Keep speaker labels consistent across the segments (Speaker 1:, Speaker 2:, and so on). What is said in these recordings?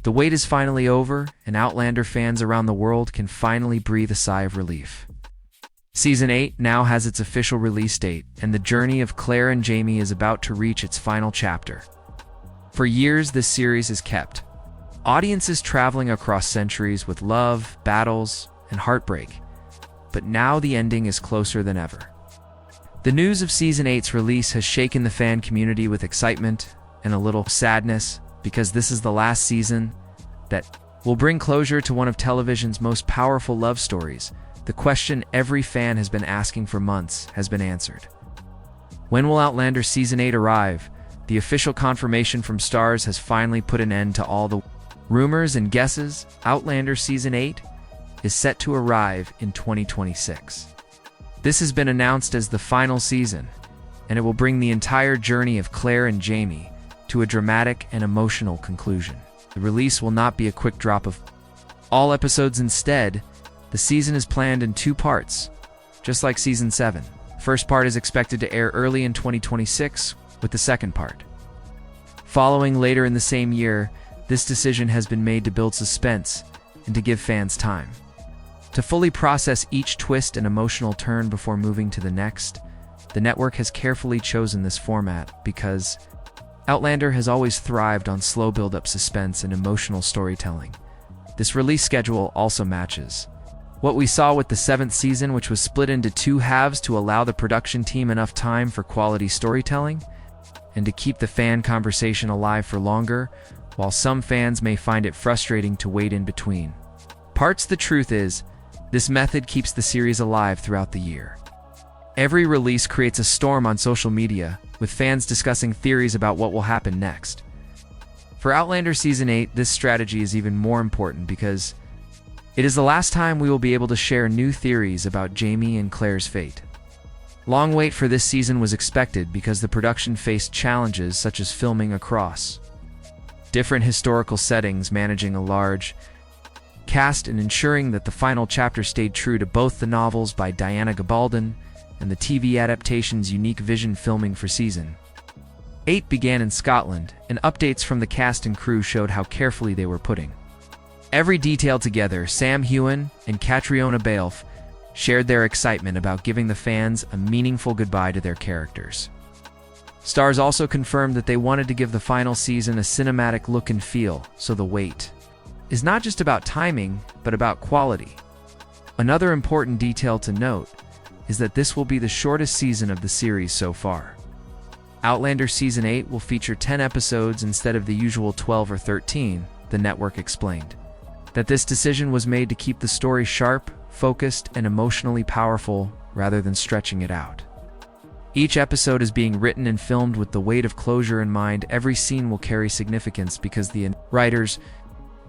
Speaker 1: The wait is finally over, and Outlander fans around the world can finally breathe a sigh of relief. Season 8 now has its official release date, and the journey of Claire and Jamie is about to reach its final chapter. For years, this series has kept audiences traveling across centuries with love, battles, and heartbreak. But now the ending is closer than ever. The news of Season 8's release has shaken the fan community with excitement and a little sadness, because this is the last season that will bring closure to one of television's most powerful love stories. The question every fan has been asking for months has been answered. When will Outlander Season 8 arrive? The official confirmation from Starz has finally put an end to all the rumors and guesses. Outlander Season 8 is set to arrive in 2026. This has been announced as the final season, and it will bring the entire journey of Claire and Jamie to a dramatic and emotional conclusion. The release will not be a quick drop of all episodes. Instead, the season is planned in 2 parts, just like Season 7. First part is expected to air early in 2026, with the second part following later in the same year. This decision has been made to build suspense and to give fans time to fully process each twist and emotional turn before moving to the next. The network has carefully chosen this format because Outlander has always thrived on slow build-up suspense and emotional storytelling. This release schedule also matches what we saw with the 7th season, which was split into 2 halves to allow the production team enough time for quality storytelling and to keep the fan conversation alive for longer. While some fans may find it frustrating to wait in between parts, the truth is, this method keeps the series alive throughout the year. Every release creates a storm on social media, with fans discussing theories about what will happen next. For Outlander Season 8, this strategy is even more important because it is the last time we will be able to share new theories about Jamie and Claire's fate. Long wait for this season was expected because the production faced challenges such as filming across different historical settings, managing a large cast, and ensuring that the final chapter stayed true to both the novels by Diana Gabaldon and the TV adaptation's unique vision. Filming for Season 8 began in Scotland, and updates from the cast and crew showed how carefully they were putting every detail together. Sam Heughan and Catriona Balfe shared their excitement about giving the fans a meaningful goodbye to their characters. Starz also confirmed that they wanted to give the final season a cinematic look and feel, so the wait is not just about timing, but about quality. Another important detail to note is that this will be the shortest season of the series so far. Outlander Season 8 will feature 10 episodes instead of the usual 12 or 13, the network explained. That this decision was made to keep the story sharp, focused, and emotionally powerful rather than stretching it out. Each episode is being written and filmed with the weight of closure in mind. Every scene will carry significance because the writers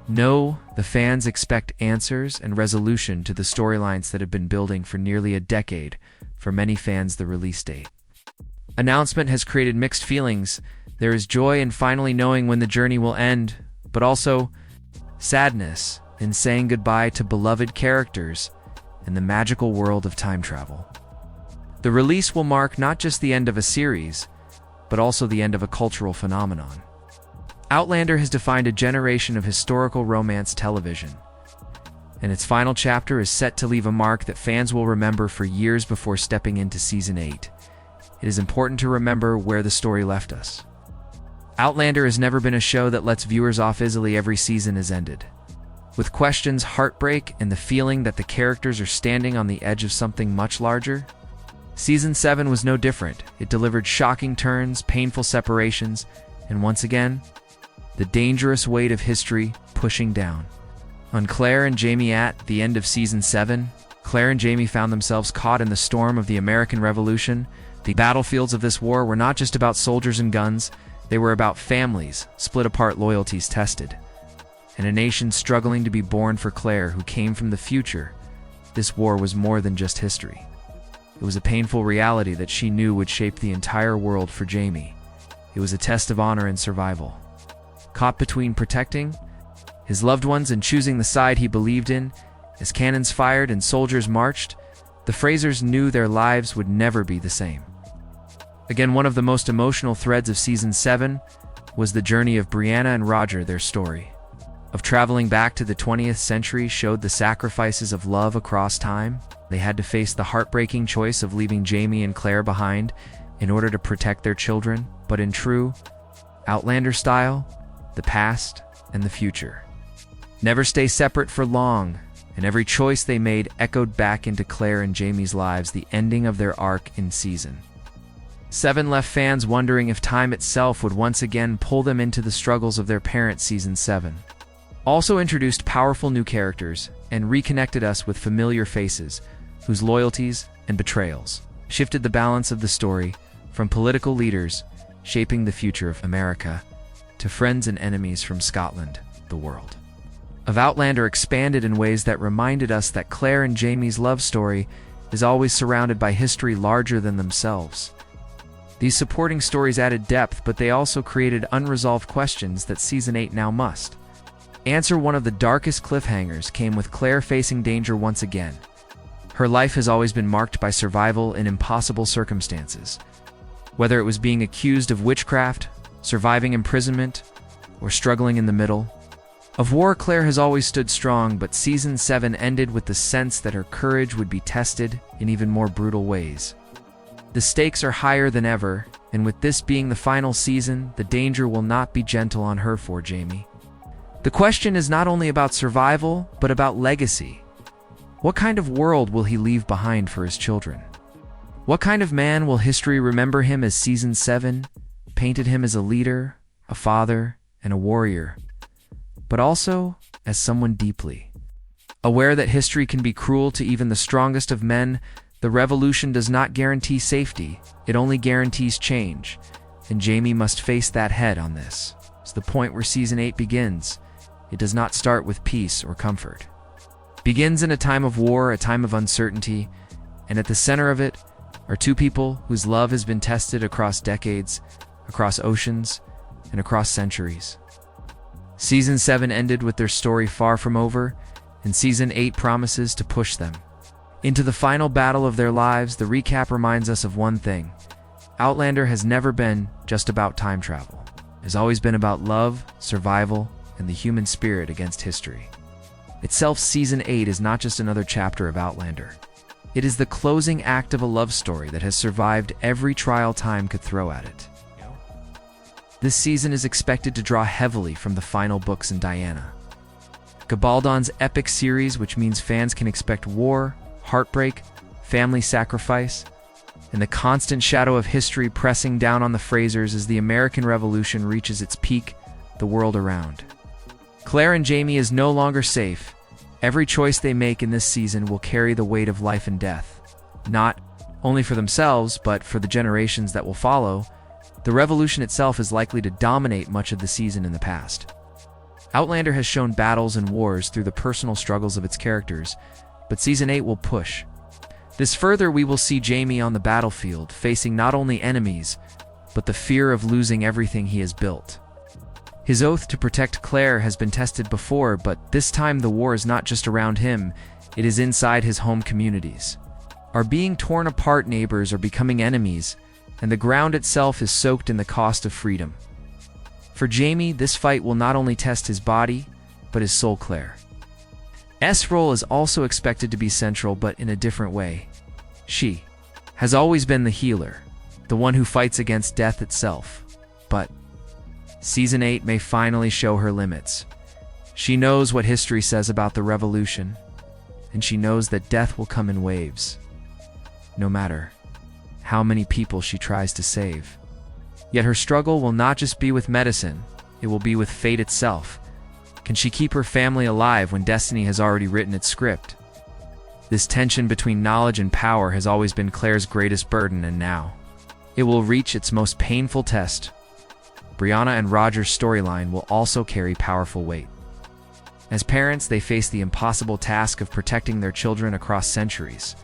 Speaker 1: know the fans expect answers and resolution to the storylines that have been building for nearly a decade. For many fans, the release date announcement has created mixed feelings. There is joy in finally knowing when the journey will end, but also sadness in saying goodbye to beloved characters and the magical world of time travel. The release will mark not just the end of a series, but also the end of a cultural phenomenon. Outlander has defined a generation of historical romance television, and its final chapter is set to leave a mark that fans will remember for years before stepping into Season 8. It is important to remember where the story left us. Outlander has never been a show that lets viewers off easily. Every season is ended with questions, heartbreak, and the feeling that the characters are standing on the edge of something much larger. Season 7 was no different. It delivered shocking turns, painful separations, and once again, the dangerous weight of history pushing down on Claire and Jamie. At the end of Season 7, Claire and Jamie found themselves caught in the storm of the American Revolution. The battlefields of this war were not just about soldiers and guns, they were about families split apart, loyalties tested, and a nation struggling to be born. For Claire, who came from the future, this war was more than just history. It was a painful reality that she knew would shape the entire world. For Jamie, it was a test of honor and survival. Caught between protecting his loved ones and choosing the side he believed in, as cannons fired and soldiers marched, the Frasers knew their lives would never be the same. Again, one of the most emotional threads of Season 7 was the journey of Brianna and Roger, their story. of traveling back to the 20th century showed the sacrifices of love across time. They had to face the heartbreaking choice of leaving Jamie and Claire behind in order to protect their children, but in true Outlander style, the past and the future never stay separate for long, and every choice they made echoed back into Claire and Jamie's lives. The ending of their arc in Season 7 left fans wondering if time itself would once again pull them into the struggles of their parent. Season 7 also introduced powerful new characters and reconnected us with familiar faces whose loyalties and betrayals shifted the balance of the story, from political leaders shaping the future of America to friends and enemies from Scotland. The world of Outlander expanded in ways that reminded us that Claire and Jamie's love story is always surrounded by history larger than themselves. These supporting stories added depth, but they also created unresolved questions that Season 8 now must answer. One of the darkest cliffhangers came with Claire facing danger once again. Her life has always been marked by survival in impossible circumstances. Whether it was being accused of witchcraft, surviving imprisonment, or struggling in the middle of war, Claire has always stood strong, but Season 7 ended with the sense that her courage would be tested in even more brutal ways. The stakes are higher than ever, and with this being the final season, the danger will not be gentle on her. For Jamie, the question is not only about survival, but about legacy. What kind of world will he leave behind for his children? What kind of man will history remember him as? Season 7 painted him as a leader, a father, and a warrior, but also as someone deeply aware that history can be cruel to even the strongest of men. The revolution does not guarantee safety, it only guarantees change, and Jamie must face that head on. This is the point where Season 8 begins. It does not start with peace or comfort. It begins in a time of war, a time of uncertainty, and at the center of it are two people whose love has been tested across decades, across oceans, and across centuries. Season 7 ended with their story far from over, and Season 8 promises to push them into the final battle of their lives. The recap reminds us of one thing: Outlander has never been just about time travel. It has always been about love, survival, and the human spirit against history itself. Season 8 is not just another chapter of Outlander. It is the closing act of a love story that has survived every trial time could throw at it. This season is expected to draw heavily from the final books in Diana Gabaldon's epic series, which means fans can expect war, heartbreak, family sacrifice, and the constant shadow of history pressing down on the Frasers as the American Revolution reaches its peak. The world around Claire and Jamie is no longer safe. Every choice they make in this season will carry the weight of life and death, not only for themselves, but for the generations that will follow. The revolution itself is likely to dominate much of the season in the past. Outlander has shown battles and wars through the personal struggles of its characters, but Season 8 will push this further. We will see Jamie on the battlefield, facing not only enemies, but the fear of losing everything he has built. His oath to protect Claire has been tested before, but this time the war is not just around him, it is inside his home. Communities are being torn apart, neighbors are becoming enemies, and the ground itself is soaked in the cost of freedom. For Jamie, this fight will not only test his body, but his soul. Claire's role is also expected to be central, but in a different way. She has always been the healer, the one who fights against death itself, but Season 8 may finally show her limits. She knows what history says about the revolution, and she knows that death will come in waves, no matter how many people she tries to save. Yet her struggle will not just be with medicine, it will be with fate itself. Can she keep her family alive when destiny has already written its script? This tension between knowledge and power has always been Claire's greatest burden, and now it will reach its most painful test. Brianna and Roger's storyline will also carry powerful weight. As parents, they face the impossible task of protecting their children across centuries.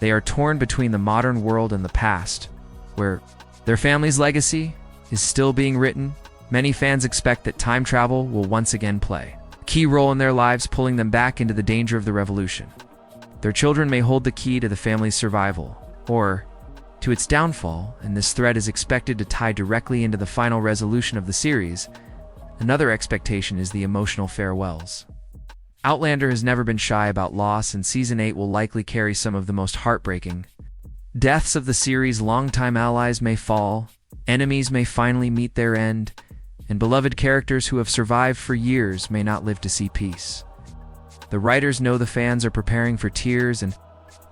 Speaker 1: They are torn between the modern world and the past, where their family's legacy is still being written. Many fans expect that time travel will once again play a key role in their lives, pulling them back into the danger of the revolution. Their children may hold the key to the family's survival, or to its downfall, and this thread is expected to tie directly into the final resolution of the series. Another expectation is the emotional farewells. Outlander has never been shy about loss, and Season 8 will likely carry some of the most heartbreaking deaths of the series. Longtime allies may fall, enemies may finally meet their end, and beloved characters who have survived for years may not live to see peace. The writers know the fans are preparing for tears, and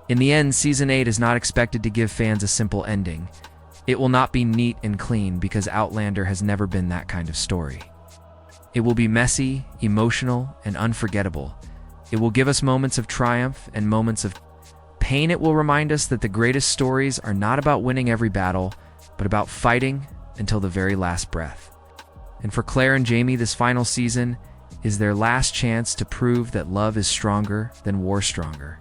Speaker 1: in the end, Season 8 is not expected to give fans a simple ending. It will not be neat and clean, because Outlander has never been that kind of story. It will be messy, emotional, and unforgettable. It will give us moments of triumph and moments of pain. It will remind us that the greatest stories are not about winning every battle, but about fighting until the very last breath. And for Claire and Jamie, this final season is their last chance to prove that love is stronger than war, stronger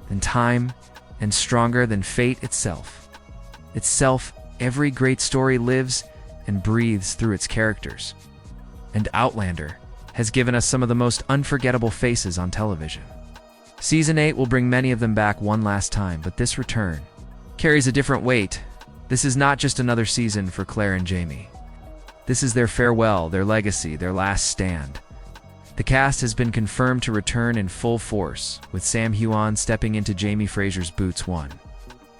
Speaker 1: than time, and stronger than fate itself. Every great story lives and breathes through its characters. And Outlander has given us some of the most unforgettable faces on television. Season 8 will bring many of them back one last time, but this return carries a different weight. This is not just another season for Claire and Jamie. This is their farewell, their legacy, their last stand. The cast has been confirmed to return in full force, with Sam Heughan stepping into Jamie Fraser's boots one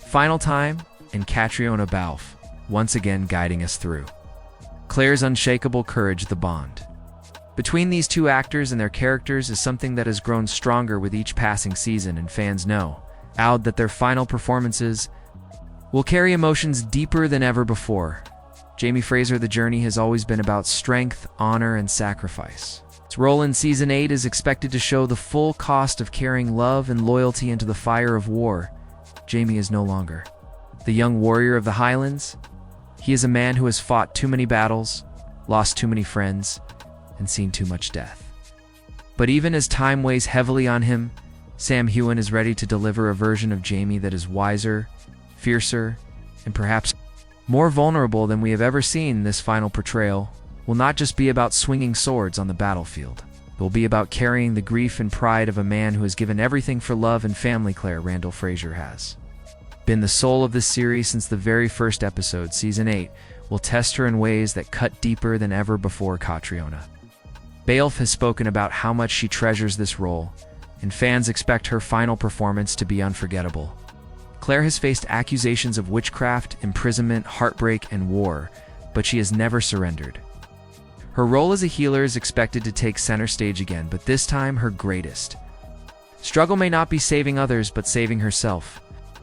Speaker 1: final time, and Catriona Balfe once again guiding us through Claire's unshakable courage. The bond between these two actors and their characters is something that has grown stronger with each passing season, and fans know that their final performances will carry emotions deeper than ever before. Jamie Fraser, the journey has always been about strength, honor, and sacrifice. His role in Season 8 is expected to show the full cost of carrying love and loyalty into the fire of war. Jamie is no longer the young warrior of the Highlands. He is a man who has fought too many battles, lost too many friends, and seen too much death. But even as time weighs heavily on him, Sam Heughan is ready to deliver a version of Jamie that is wiser, fiercer, and perhaps more vulnerable than we have ever seen. This final portrayal will not just be about swinging swords on the battlefield. It will be about carrying the grief and pride of a man who has given everything for love and family. Claire Randall Fraser has been the soul of this series since the very first episode. Season 8 will test her in ways that cut deeper than ever before. Catriona Balfe has spoken about how much she treasures this role, and fans expect her final performance to be unforgettable. Claire has faced accusations of witchcraft, imprisonment, heartbreak, and war, but she has never surrendered. Her role as a healer is expected to take center stage again, but this time her greatest struggle may not be saving others, but saving herself.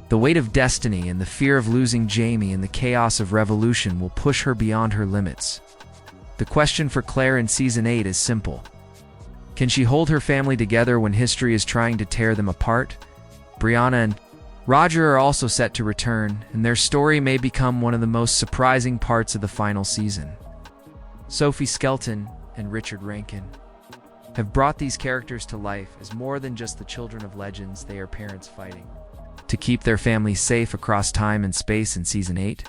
Speaker 1: The weight of destiny and the fear of losing Jamie and the chaos of revolution will push her beyond her limits. The question for Claire in Season 8 is simple. Can she hold her family together when history is trying to tear them apart? Brianna and Roger are also set to return, and their story may become one of the most surprising parts of the final season. Sophie Skelton and Richard Rankin have brought these characters to life as more than just the children of legends. They are parents fighting to keep their families safe across time and space. In Season 8,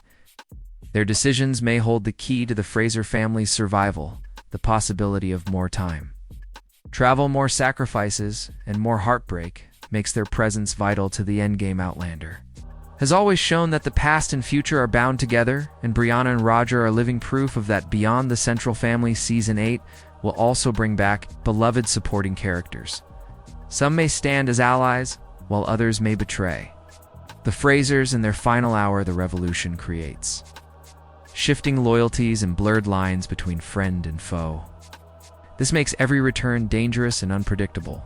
Speaker 1: their decisions may hold the key to the Fraser family's survival, the possibility of more time, travel, more sacrifices, and more heartbreak makes their presence vital to the endgame. Outlander has always shown that the past and future are bound together, and Brianna and Roger are living proof of that. Beyond the central family, Season 8 will also bring back beloved supporting characters. Some may stand as allies, while others may betray the Frasers in their final hour. The revolution creates shifting loyalties and blurred lines between friend and foe. This makes every return dangerous and unpredictable.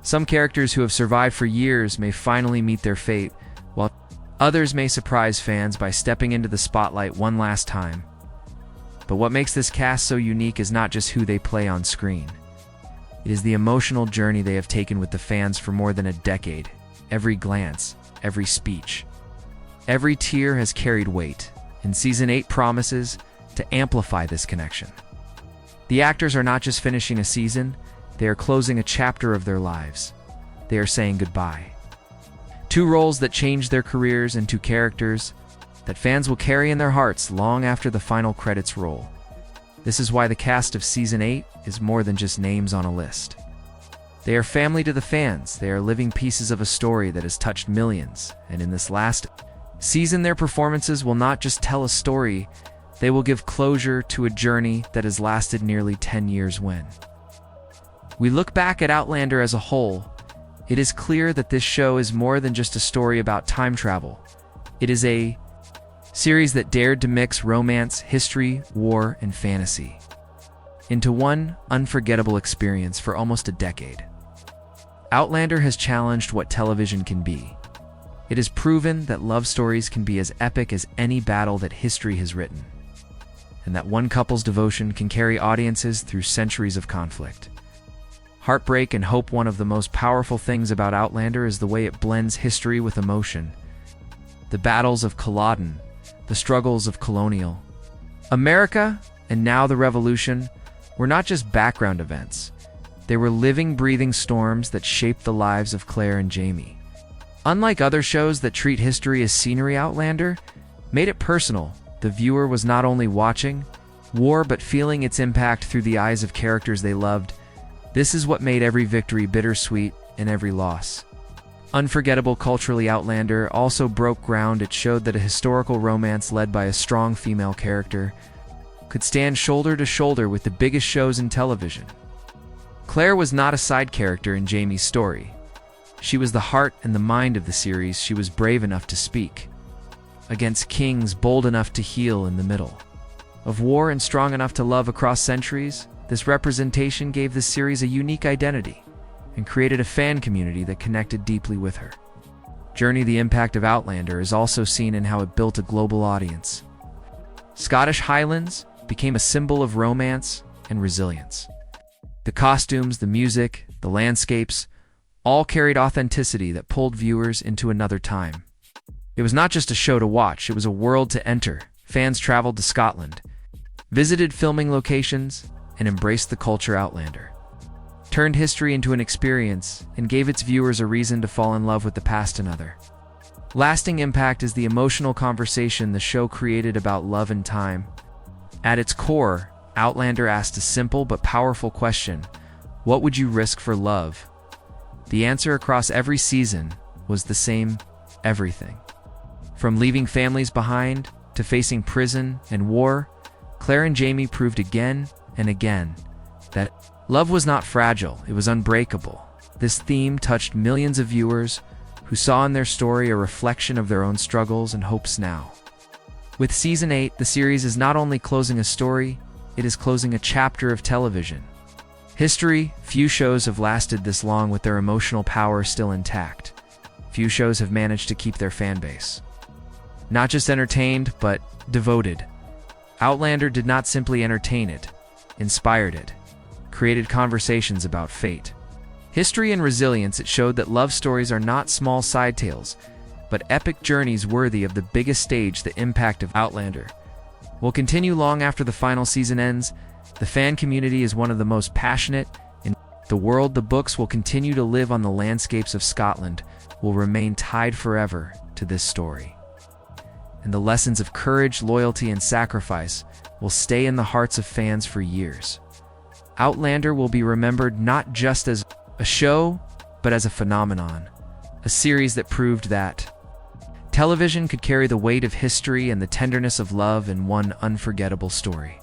Speaker 1: Some characters who have survived for years may finally meet their fate, while others may surprise fans by stepping into the spotlight one last time. But what makes this cast so unique is not just who they play on screen. It is the emotional journey they have taken with the fans for more than a decade. Every glance, every speech, every tear has carried weight, and Season 8 promises to amplify this connection. The actors are not just finishing a season, they are closing a chapter of their lives. They are saying goodbye. Two roles that changed their careers, and two characters that fans will carry in their hearts long after the final credits roll. This is why the cast of Season 8 is more than just names on a list. They are family to the fans. They are living pieces of a story that has touched millions, and in this last season their performances will not just tell a story, They will give closure to a journey that has lasted nearly 10 years. When we look back at Outlander as a whole, it is clear that this show is more than just a story about time travel. It is a series that dared to mix romance, history, war, and fantasy into one unforgettable experience for almost a decade. Outlander has challenged what television can be. It has proven that love stories can be as epic as any battle that history has written, and that one couple's devotion can carry audiences through centuries of conflict, heartbreak, and hope. One of the most powerful things about Outlander is the way it blends history with emotion. The battles of Culloden, the struggles of colonial America, and now the Revolution were not just background events. They were living, breathing storms that shaped the lives of Claire and Jamie. Unlike other shows that treat history as scenery, Outlander made it personal. The viewer was not only watching war but feeling its impact through the eyes of characters they loved. This is what made every victory bittersweet and every loss unforgettable. Culturally, Outlander also broke ground. It showed that a historical romance led by a strong female character could stand shoulder to shoulder with the biggest shows in television. Claire was not a side character in Jamie's story. She was the heart and the mind of the series. She was brave enough to speak against kings, bold enough to heal in the middle of war, and strong enough to love across centuries. This representation gave the series a unique identity and created a fan community that connected deeply with her journey. The impact of Outlander is also seen in how it built a global audience. Scottish Highlands became a symbol of romance and resilience. The costumes, the music, the landscapes all carried authenticity that pulled viewers into another time. It was not just a show to watch, it was a world to enter. Fans traveled to Scotland, visited filming locations, and embraced the culture. Outlander turned history into an experience and gave its viewers a reason to fall in love with the past. Another lasting impact is the emotional conversation the show created about love and time. At its core, Outlander asked a simple but powerful question: what would you risk for love? The answer across every season was the same: everything. From leaving families behind to facing prison and war, Claire and Jamie proved again and again that love was not fragile, it was unbreakable. This theme touched millions of viewers who saw in their story a reflection of their own struggles and hopes. Now, with Season 8, the series is not only closing a story, it is closing a chapter of television history. Few shows have lasted this long with their emotional power still intact. Few shows have managed to keep their fan base not just entertained, but devoted. Outlander did not simply entertain, it inspired it, created conversations about fate, history, and resilience. It showed that love stories are not small side tales, but epic journeys worthy of the biggest stage. The impact of Outlander will continue long after the final season ends. The fan community is one of the most passionate in the world. The books will continue to live on. The landscapes of Scotland will remain tied forever to this story, and the lessons of courage, loyalty, and sacrifice will stay in the hearts of fans for years. Outlander will be remembered not just as a show, but as a phenomenon, a series that proved that television could carry the weight of history and the tenderness of love in one unforgettable story.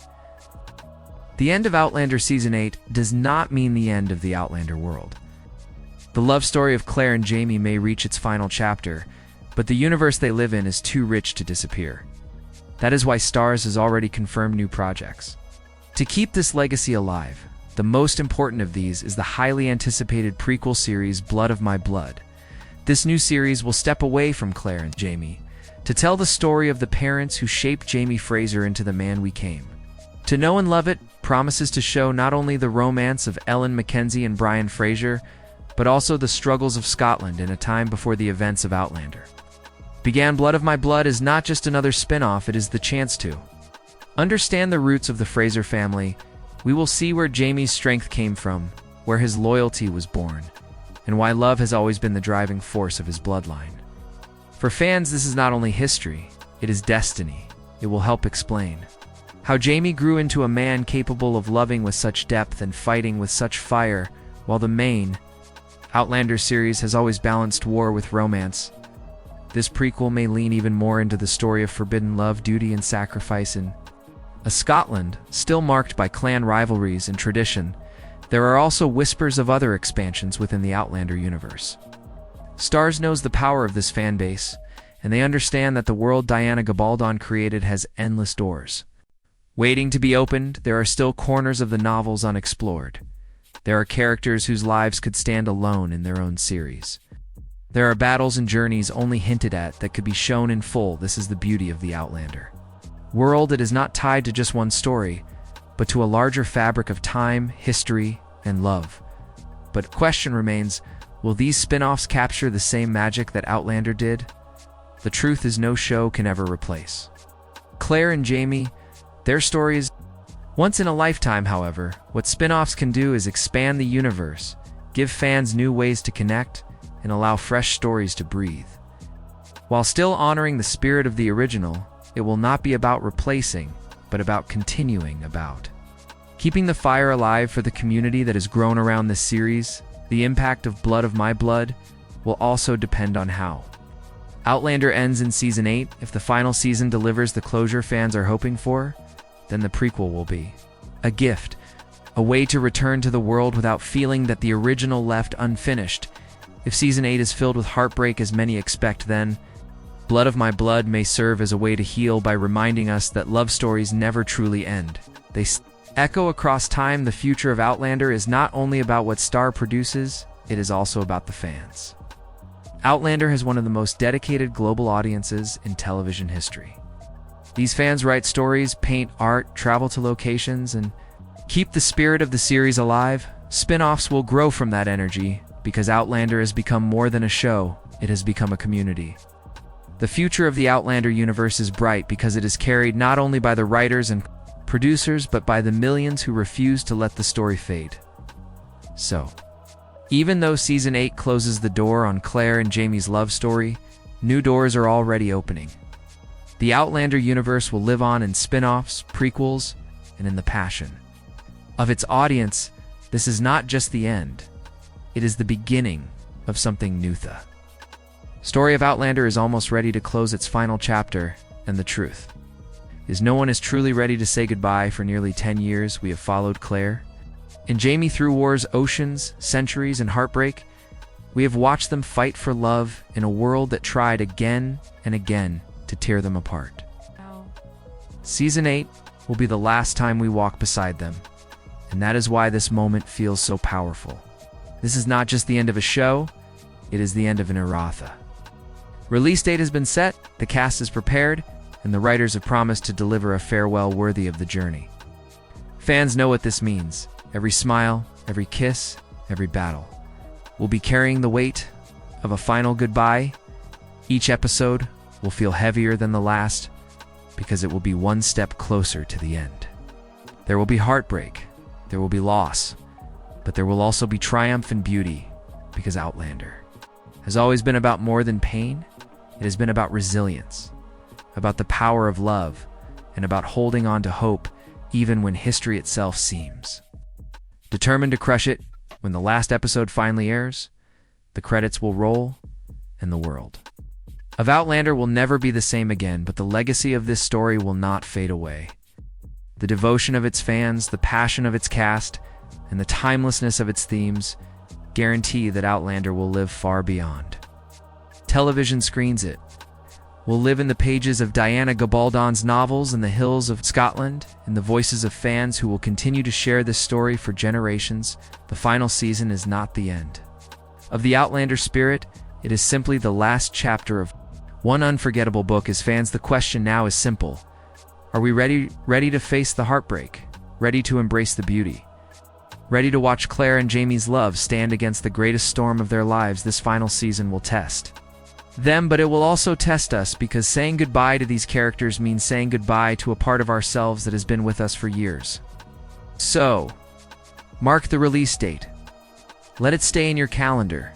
Speaker 1: The end of Outlander Season 8 does not mean the end of the Outlander world. The love story of Claire and Jamie may reach its final chapter, but the universe they live in is too rich to disappear. That is why Starz has already confirmed new projects to keep this legacy alive. The most important of these is the highly anticipated prequel series Blood of My Blood. This new series will step away from Claire and Jamie to tell the story of the parents who shaped Jamie Fraser into the man we came to know and love. It promises to show not only the romance of Ellen Mackenzie and Brian Fraser, but also the struggles of Scotland in a time before the events of Outlander began. Blood of My Blood is not just another spin-off, it is the chance to understand the roots of the Fraser family. We will see where Jamie's strength came from, where his loyalty was born, and why love has always been the driving force of his bloodline. For fans, this is not only history, it is destiny. It will help explain how Jamie grew into a man capable of loving with such depth and fighting with such fire, while the main Outlander series has always balanced war with romance. This prequel may lean even more into the story of forbidden love, duty, and sacrifice in A Scotland still marked by clan rivalries and tradition, there are also whispers of other expansions within the Outlander universe. Starz knows the power of this fan base, and they understand that the world Brianna Gabaldon created has endless doors. Waiting to be opened, there are still corners of the novels unexplored. There are characters whose lives could stand alone in their own series. There are battles and journeys only hinted at that could be shown in full. This is the beauty of the Outlander world. That is not tied to just one story, but to a larger fabric of time, history, and love. But the question remains, will these spin-offs capture the same magic that Outlander did? The truth is, no show can ever replace Claire and Jamie. Their story is once in a lifetime. However, what spin-offs can do is expand the universe, give fans new ways to connect, and allow fresh stories to breathe. While still honoring the spirit of the original, it will not be about replacing, but about continuing, about keeping the fire alive for the community that has grown around this series. The impact of Blood of My Blood will also depend on how Outlander ends in Season 8. If the final season delivers the closure fans are hoping for, then the prequel will be a gift, a way to return to the world without feeling that the original left unfinished. If Season 8 is filled with heartbreak as many expect, then Blood of My Blood may serve as a way to heal by reminding us that love stories never truly end. They echo across time. The future of Outlander is not only about what Starz produces, it is also about the fans. Outlander has one of the most dedicated global audiences in television history. These fans write stories, paint art, travel to locations, and keep the spirit of the series alive. Spin-offs will grow from that energy, because Outlander has become more than a show, it has become a community. The future of the Outlander universe is bright because it is carried not only by the writers and producers, but by the millions who refuse to let the story fade. So, even though Season 8 closes the door on Claire and Jamie's love story, new doors are already opening. The Outlander universe will live on in spin-offs, prequels, and in the passion of its audience. This is not just the end. It is the beginning of something new. The story of Outlander is almost ready to close its final chapter, and the truth is no one is truly ready to say goodbye. For nearly 10 years, we have followed Claire and Jamie through wars, oceans, centuries, and heartbreak. We have watched them fight for love in a world that tried again and again to tear them apart. Season 8 will be the last time we walk beside them, and that is why this moment feels so powerful. This is not just the end of a show, it is the end of an era. Release date has been set, the cast is prepared, and the writers have promised to deliver a farewell worthy of the journey. Fans know what this means. Every smile, every kiss, every battle will be carrying the weight of a final goodbye. Each episode will feel heavier than the last because it will be one step closer to the end. There will be heartbreak, there will be loss, but there will also be triumph and beauty, because Outlander has always been about more than pain. It has been about resilience, about the power of love, and about holding on to hope even when history itself seems determined to crush it. When the last episode finally airs, the credits will roll, and the world of Outlander will never be the same again, but the legacy of this story will not fade away. The devotion of its fans, the passion of its cast, and the timelessness of its themes guarantee that Outlander will live far beyond television screens. It will live in the pages of Brianna Gabaldon's novels, in the hills of Scotland, in the voices of fans who will continue to share this story for generations. The final season is not the end of the Outlander spirit, it is simply the last chapter of one unforgettable book. As fans, the question now is simple. Are we ready to face the heartbreak, ready to embrace the beauty, ready to watch Claire and Jamie's love stand against the greatest storm of their lives? This final season will test them, but it will also test us, because saying goodbye to these characters means saying goodbye to a part of ourselves that has been with us for years. So, mark the release date. Let it stay in your calendar.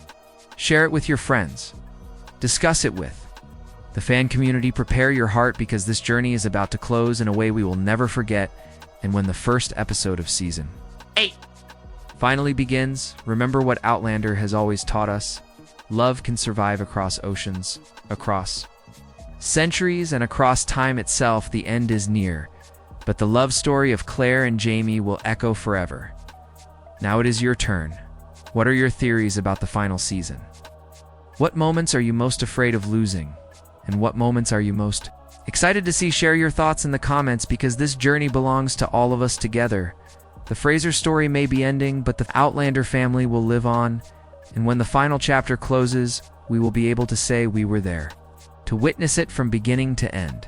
Speaker 1: Share it with your friends. Discuss it with the fan community. Prepare your heart, because this journey is about to close in a way we will never forget. And when the first episode of Season 8 finally begins, remember what Outlander has always taught us. Love can survive across oceans, across centuries, and across time itself. The end is near, but the love story of Claire and Jamie will echo forever. Now it is your turn. What are your theories about the final season? What moments are you most afraid of losing? And what moments are you most excited to see? Share your thoughts in the comments, because this journey belongs to all of us together. The Fraser story may be ending, but the Outlander family will live on, and when the final chapter closes, we will be able to say we were there, to witness it from beginning to end.